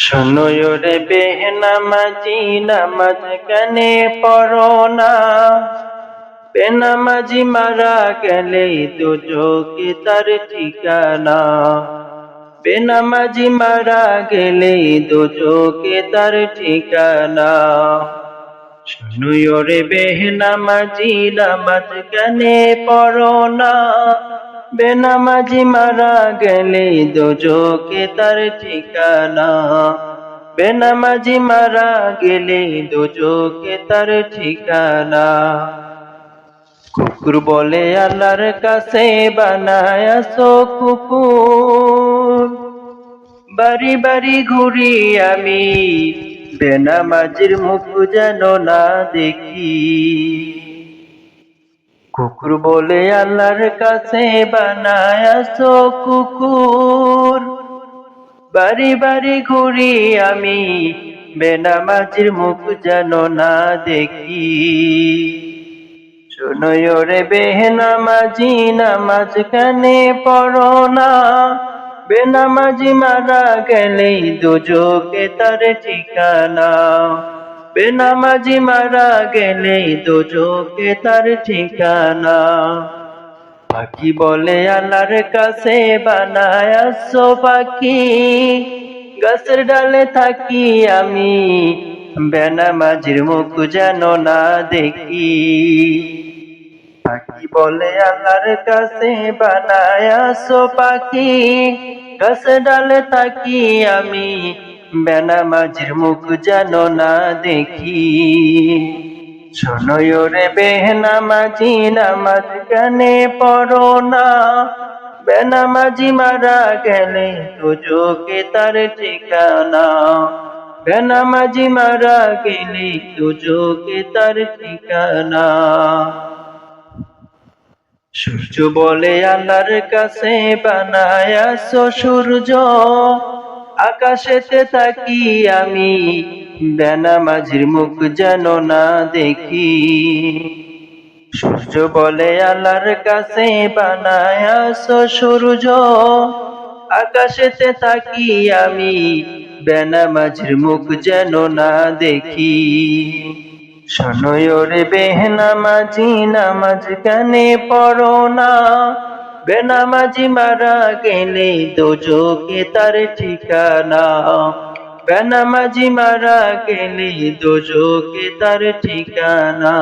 শোনো রে বেনামাজি নামাজ কানে পড়ো না। বেনামাজি মারা গেলে দোজখে তার ঠিকানা। বেনামাজি মারা গেলে দোজখে তার ঠিকানা। শোনো রে বেনামাজি নামাজ কানে পড়ো না। বেনামাজি মারা গেলে দোজখে তার ঠিকানা। বেনামাজি মারা গেলে দোজখে তার ঠিকানা। কুকুর বলে আল্লাহর কাছে বানায়াছো কুকুর। বাড়ি বাড়ি ঘুরি আমি, বেনামাজির মুখ যেন না দেখি। কুকুর বলে আল্লাহর কাছে বানায়াছো কুকুর। বাড়ি বাড়ি ঘুরি আমি, বেনামাজির মুখ যেন না দেখি। শোনো রে বেনামাজি নামাজ কানে পড়ো না। বেনামাজি মারা গেলে দোজখে তার ঠিকানা। বেনামাজি মারা গেলে দোজখে তার ঠিকানা। পাখি বলে আল্লাহর কাছে বানায়াছো পাখি। গাছের ডালে থাকি আমি, বেনামাজির মুখ যেন না দেখি। পাখি বলে আল্লাহর কাছে বানায়াছো পাখি। গাছের ডালে থাকি আমি, বেনামাজির মুখ যেন না দেখি। শোনো রে বেনামাজি নামাজ কানে পড়ো না। বেনামাজি মারা গেলে দোজখে তার ঠিকানা। বেনামাজি মারা গেলে দোজখে তার ঠিকানা। সূর্য বলে আল্লাহর কাছে বানায়াছো সূর্য। আকাশেতে থাকি আমি, বেনামাজির মুখ যেন না দেখি। সূর্য বলে আল্লাহর কাছে বানায়াছো সূর্য। আকাশেতে থাকি আমি, বেনামাজির মুখ যেন না দেখি। শোনো রে বেনামাজি নামাজ কানে পড়ো না। বেনামাজি মারা গেলে দোজখে তার ঠিকানা। বেনামাজি মারা গেলে দোজখে তার ঠিকানা।